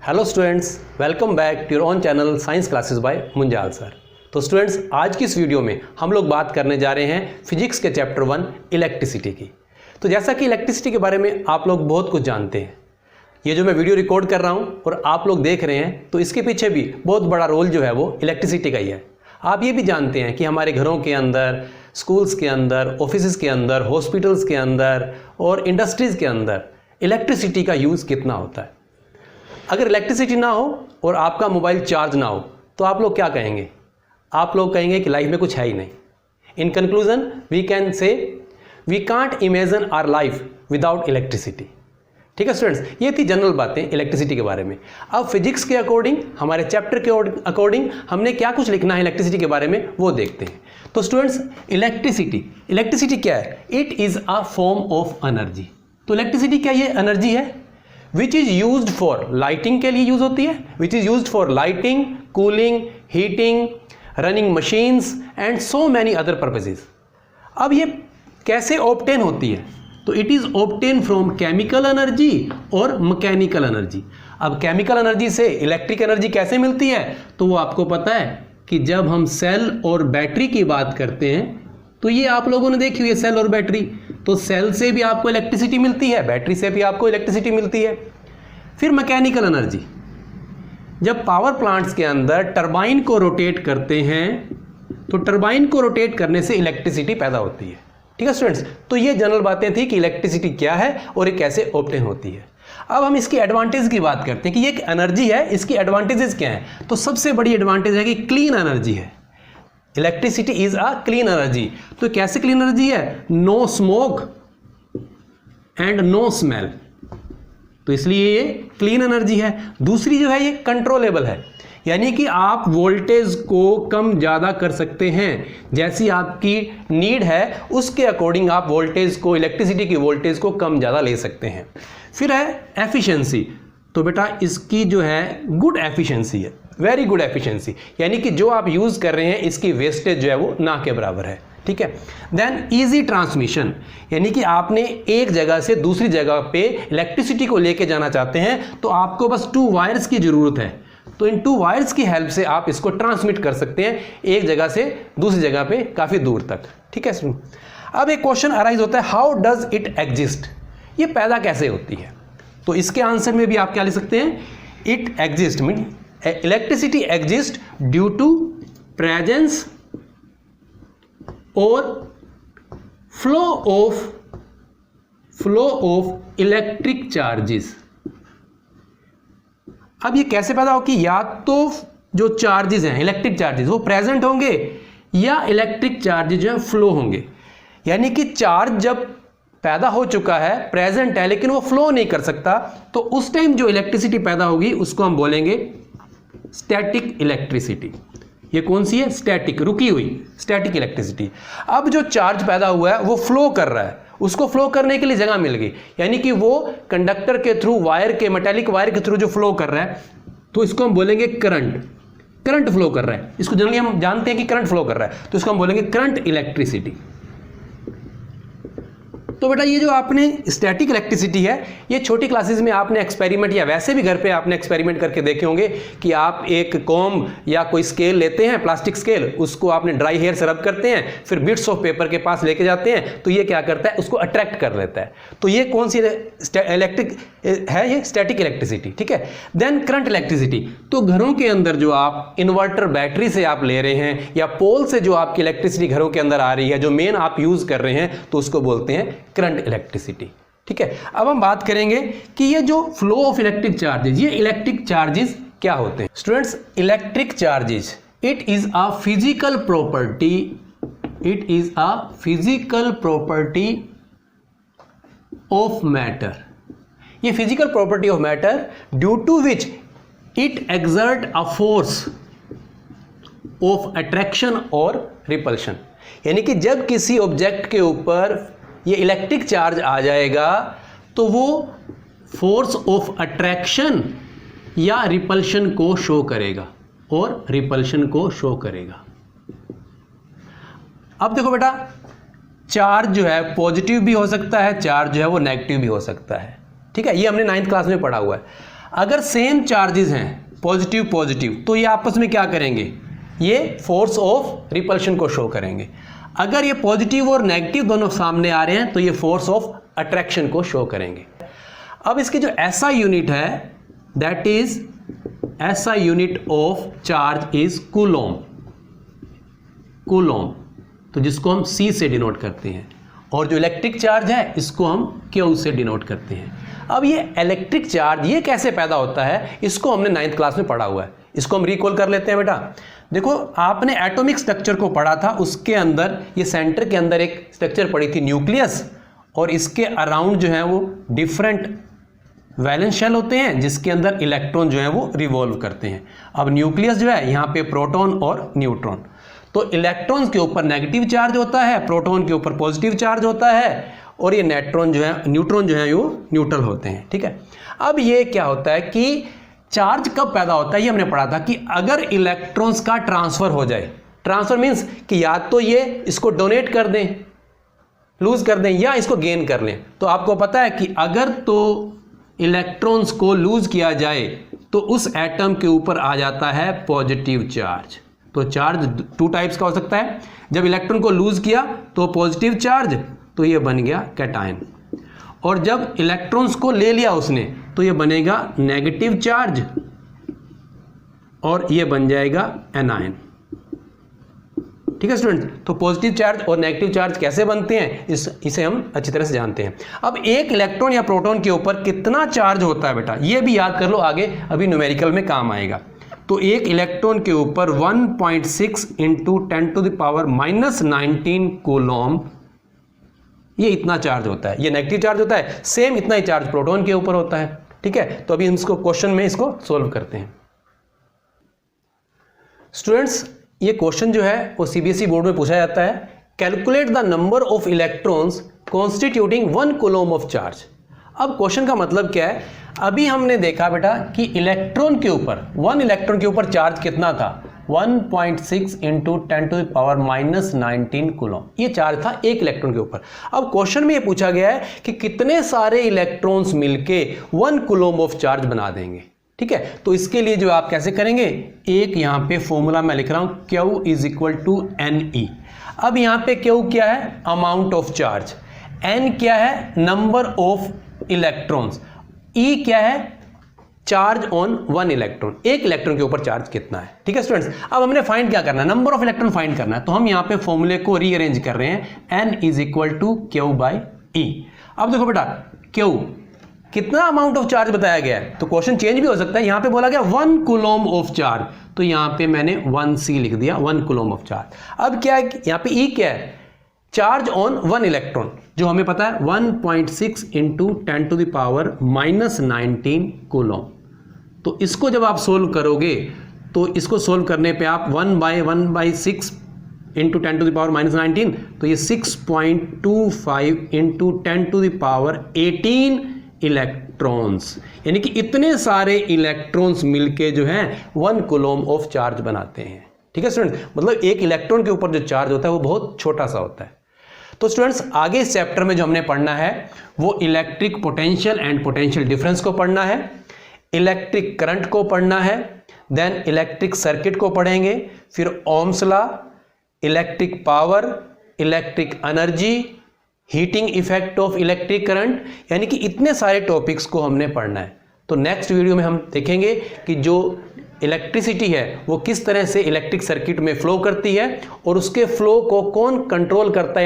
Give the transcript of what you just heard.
Hello students, welcome back to your own channel science classes by Munjal sir. तो students, आज की इस video में हम लोग बात करने जा रहे हैं फिजिक्स के चैप्टर 1 इलेक्ट्रिसिटी की। तो जैसा कि इलेक्ट्रिसिटी के बारे में आप लोग बहुत कुछ जानते हैं, ये जो मैं वीडियो रिकॉर्ड कर रहा हूँ और आप लोग देख रहे हैं, तो इसके पीछे भी बहुत बड़ा रोल जो है वो इलेक्ट्रिसिटी का ही है। आप ये भी जानते हैं कि हमारे घरों के अंदर, स्कूल्स के अंदर, ऑफिसेज़ के अंदर, हॉस्पिटल्स के अंदर और इंडस्ट्रीज़ के अंदर इलेक्ट्रिसिटी का यूज़ कितना होता है। अगर इलेक्ट्रिसिटी ना हो और आपका मोबाइल चार्ज ना हो तो आप लोग क्या कहेंगे? आप लोग कहेंगे कि लाइफ में कुछ है ही नहीं। In conclusion we can say we can't imagine our life without electricity. ठीक है स्टूडेंट्स, ये थी जनरल बातें इलेक्ट्रिसिटी के बारे में। अब फिजिक्स के अकॉर्डिंग, हमारे चैप्टर के अकॉर्डिंग हमने क्या कुछ लिखना है इलेक्ट्रिसिटी के बारे में, वो देखते हैं। तो स्टूडेंट्स, इलेक्ट्रिसिटी क्या है? It is a form of energy. तो इलेक्ट्रिसिटी क्या ये एनर्जी है which is used for lighting, के लिए यूज़ होती है, which is used for lighting, cooling, heating, running machines and so many other purposes. अब ये कैसे ऑब्टेन होती है? तो it is obtain from chemical energy और मैकेनिकल एनर्जी। अब केमिकल एनर्जी से इलेक्ट्रिक एनर्जी कैसे मिलती है? तो वो आपको पता है कि जब हम सेल और बैटरी की बात करते हैं, तो ये आप लोगों ने देखी हुई है सेल और बैटरी। तो सेल से भी आपको इलेक्ट्रिसिटी मिलती है, बैटरी से भी आपको इलेक्ट्रिसिटी मिलती है। फिर मैकेनिकल एनर्जी, जब पावर प्लांट्स के अंदर टरबाइन को रोटेट करते हैं तो टरबाइन को रोटेट करने से इलेक्ट्रिसिटी पैदा होती है। ठीक है स्टूडेंट्स, तो ये जनरल बातें थी कि इलेक्ट्रिसिटी क्या है और ये कैसे ऑब्टेन होती है। अब हम इसकी एडवांटेज की बात करते हैं कि ये एक एनर्जी है, इसकी एडवांटेजेस क्या हैं। तो सबसे बड़ी एडवांटेज है कि क्लीन एनर्जी है। Electricity is a clean energy. तो कैसे क्लीन एनर्जी है? No smoke and no smell, तो इसलिए ये क्लीन एनर्जी है। दूसरी जो है ये कंट्रोलेबल है, यानी कि आप वोल्टेज को कम ज़्यादा कर सकते हैं। जैसी आपकी नीड है उसके अकॉर्डिंग आप वोल्टेज को, इलेक्ट्रिसिटी की वोल्टेज को कम ज़्यादा ले सकते हैं। फिर है एफिशिएंसी। तो बेटा इसकी जो है गुड एफिशिएंसी है, वेरी गुड एफिशिएंसी, यानी कि जो आप यूज़ कर रहे हैं इसकी वेस्टेज जो है वो ना के बराबर है। ठीक है। देन इजी ट्रांसमिशन, यानी कि आपने एक जगह से दूसरी जगह पे इलेक्ट्रिसिटी को लेके जाना चाहते हैं तो आपको बस 2 वायर्स की ज़रूरत है। तो इन 2 वायर्स की हेल्प से आप इसको ट्रांसमिट कर सकते हैं एक जगह से दूसरी जगह पे काफ़ी दूर तक। ठीक है। अब एक क्वेश्चन अराइज होता है, हाउ डज इट एग्जिस्ट? ये पैदा कैसे होती है? तो इसके आंसर में भी आप क्या लिख सकते हैं? It exist mean electricity exist due to presence और फ्लो ऑफ इलेक्ट्रिक चार्जेस। अब ये कैसे पैदा होगी? या तो जो चार्जेस हैं, इलेक्ट्रिक चार्जेस, वो प्रेजेंट होंगे या इलेक्ट्रिक चार्जेस जो है फ्लो होंगे। यानी कि चार्ज जब पैदा हो चुका है, प्रेजेंट है, लेकिन वो फ्लो नहीं कर सकता, तो उस टाइम जो इलेक्ट्रिसिटी पैदा होगी उसको हम बोलेंगे स्टैटिक इलेक्ट्रिसिटी। ये कौन सी है? स्टैटिक, रुकी हुई स्टैटिक इलेक्ट्रिसिटी। अब जो चार्ज पैदा हुआ है वो फ्लो कर रहा है, उसको फ्लो करने के लिए जगह मिल गई, यानी कि वो कंडक्टर के थ्रू, वायर के, मेटालिक वायर के थ्रू जो फ्लो कर रहा है, तो इसको हम बोलेंगे करंट फ्लो कर रहा है। इसको जनरली हम जानते हैं कि करंट फ्लो कर रहा है, तो इसको हम बोलेंगे करंट इलेक्ट्रिसिटी। तो बेटा ये जो आपने स्टैटिक इलेक्ट्रिसिटी है, ये छोटी क्लासेस में आपने एक्सपेरिमेंट या वैसे भी घर पे आपने एक्सपेरिमेंट करके देखे होंगे कि आप एक कॉम्ब या कोई स्केल लेते हैं, प्लास्टिक स्केल, उसको आपने ड्राई हेयर से रब करते हैं, फिर बिट्स ऑफ पेपर के पास लेके जाते हैं, तो ये क्या करता है? उसको अट्रैक्ट कर लेता है। तो ये कौन सी इलेक्ट्रिक है? ये स्टैटिक इलेक्ट्रिसिटी। ठीक है। देन करंट इलेक्ट्रिसिटी, तो घरों के अंदर जो आप इन्वर्टर बैटरी से आप ले रहे हैं या पोल से जो आपकी इलेक्ट्रिसिटी घरों के अंदर आ रही है, जो मेन आप यूज़ कर रहे हैं, तो उसको बोलते हैं करंट इलेक्ट्रिसिटी। ठीक है। अब हम बात करेंगे कि ये जो फ्लो ऑफ इलेक्ट्रिक चार्जेस, ये इलेक्ट्रिक चार्जेस क्या होते हैं? Students, electric charges it is a physical property, it is a physical property of matter. ये physical property of matter due to which it exert a force of attraction और repulsion. यानी कि जब किसी object के ऊपर ये इलेक्ट्रिक चार्ज आ जाएगा तो वो फोर्स ऑफ अट्रैक्शन या रिपल्शन को शो करेगा और रिपल्शन को शो करेगा। अब देखो बेटा, चार्ज जो है पॉजिटिव भी हो सकता है, चार्ज जो है वो नेगेटिव भी हो सकता है। ठीक है, ये हमने 9th क्लास में पढ़ा हुआ है। अगर सेम चार्जेस हैं पॉजिटिव पॉजिटिव तो ये आपस में क्या करेंगे, ये फोर्स ऑफ रिपल्शन को शो करेंगे। अगर ये पॉजिटिव और नेगेटिव दोनों सामने आ रहे हैं तो ये फोर्स ऑफ अट्रैक्शन को शो करेंगे। अब इसकी जो ऐसा यूनिट है दैट इज ऐसा unit of charge is coulomb, coulomb, तो जिसको हम C से डिनोट करते हैं, और जो इलेक्ट्रिक चार्ज है इसको हम Q से डिनोट करते हैं। अब ये इलेक्ट्रिक चार्ज ये कैसे पैदा होता है, इसको हमने 9th क्लास में पढ़ा हुआ है, इसको हम रिकॉल कर लेते हैं बेटा। देखो आपने एटॉमिक स्ट्रक्चर को पढ़ा था, उसके अंदर ये सेंटर के अंदर एक स्ट्रक्चर पड़ी थी न्यूक्लियस, और इसके अराउंड जो है वो डिफरेंट वैलेंस शेल होते हैं जिसके अंदर इलेक्ट्रॉन जो है वो रिवॉल्व करते हैं। अब न्यूक्लियस जो है यहाँ पे प्रोटॉन और न्यूट्रॉन, तो इलेक्ट्रॉन्स के ऊपर नेगेटिव चार्ज होता है, प्रोटॉन के ऊपर पॉजिटिव चार्ज होता है, और ये न्यूट्रॉन जो है वो न्यूट्रल होते हैं। ठीक है, अब ये क्या होता है कि चार्ज कब पैदा होता है, ये हमने पढ़ा था कि अगर इलेक्ट्रॉन्स का ट्रांसफर हो जाए, ट्रांसफर मीन्स कि या तो ये इसको डोनेट कर दें, लूज कर दें, या इसको गेन कर लें। तो आपको पता है कि अगर तो इलेक्ट्रॉन्स को लूज किया जाए तो उस एटम के ऊपर आ जाता है पॉजिटिव चार्ज। तो चार्ज 2 टाइप्स का हो सकता है, जब इलेक्ट्रॉन को लूज किया तो पॉजिटिव चार्ज, तो ये बन गया कैटायन, और जब इलेक्ट्रॉन्स को ले लिया उसने तो ये बनेगा नेगेटिव चार्ज, और ये बन जाएगा एनायन। ठीक है स्टूडेंट, तो पॉजिटिव चार्ज और नेगेटिव चार्ज कैसे बनते हैं इसे हम अच्छी तरह से जानते हैं। अब एक इलेक्ट्रॉन या प्रोटॉन के ऊपर कितना चार्ज होता है बेटा, ये भी याद कर लो, आगे अभी न्यूमेरिकल में काम आएगा। तो एक इलेक्ट्रॉन के ऊपर 1.6 इंटू 10⁻⁻19 कूलॉम, ये इतना चार्ज होता है, ये नेगेटिव चार्ज होता है। सेम इतना ही चार्ज प्रोटॉन के ऊपर होता है। ठीक है, तो अभी हम इसको क्वेश्चन में इसको सोल्व करते हैं। स्टूडेंट्स, ये क्वेश्चन जो है वो CBSE बोर्ड में पूछा जाता है, calculate the number of electrons constituting 1 Coulomb of charge. अब क्वेश्चन का मतलब क्या है, अभी हमने देखा बेटा कि इलेक्ट्रॉन के ऊपर 1 इलेक्ट्रॉन के ऊपर चार्ज कितना था, 1.6 इंटू 10⁻⁻19 कूलॉम, ये चार्ज था एक इलेक्ट्रॉन के ऊपर। अब क्वेश्चन में ये पूछा गया है कि कितने सारे इलेक्ट्रॉन्स मिलके 1 कूलॉम ऑफ चार्ज बना देंगे। ठीक है, तो इसके लिए जो आप कैसे करेंगे, एक यहां पे फॉर्मूला मैं लिख रहा हूं, Q = NE। अब यहां पे Q क्या है, अमाउंट ऑफ चार्ज, N क्या है, नंबर ऑफ इलेक्ट्रॉन्स, E क्या है, चार्ज ऑन 1 इलेक्ट्रॉन, एक इलेक्ट्रॉन के ऊपर चार्ज कितना है। ठीक है स्टूडेंट्स, अब हमने फाइंड क्या करना है, नंबर ऑफ इलेक्ट्रॉन फाइंड करना है। तो हम यहां पे फॉर्मूले को रीअरेंज कर रहे हैं, N = Q/E। अब देखो बेटा, Q कितना अमाउंट ऑफ चार्ज बताया गया है, तो क्वेश्चन चेंज भी हो सकता है। यहां पे बोला गया 1 कूलॉम ऑफ चार्ज, तो यहां पे मैंने 1C लिख दिया, 1 कूलॉम ऑफ चार्ज। अब क्या है, यहां पे E क्या है, चार्ज ऑन 1 इलेक्ट्रॉन, जो हमें पता है 1.6 इंटू 10⁻⁻19 कूलॉम। तो इसको जब आप सोल्व करोगे तो इसको सोल्व करने पे आप 1/1/6 इंटू 10⁻⁻19, तो ये 6.25 इंटू 10⁻18 इलेक्ट्रॉन्स, यानी कि इतने सारे इलेक्ट्रॉन्स मिलके जो है 1 कूलॉम ऑफ चार्ज बनाते हैं। ठीक है स्टूडेंट, मतलब एक इलेक्ट्रॉन के ऊपर जो चार्ज होता है वो बहुत छोटा सा होता है। तो स्टूडेंट्स, आगे इस चैप्टर में जो हमने पढ़ना है वो electric potential and potential difference को पढ़ना है, इलेक्ट्रिक करंट को पढ़ना है, देन इलेक्ट्रिक सर्किट को पढ़ेंगे, फिर Ohm's law, electric power, electric energy, heating effect of electric current, यानी कि इतने सारे टॉपिक्स को हमने पढ़ना है। तो नेक्स्ट वीडियो में हम देखेंगे कि जो इलेक्ट्रिसिटी है वो किस तरह से इलेक्ट्रिक सर्किट में फ्लो करती है और उसके फ्लो को कौन कंट्रोल करता है।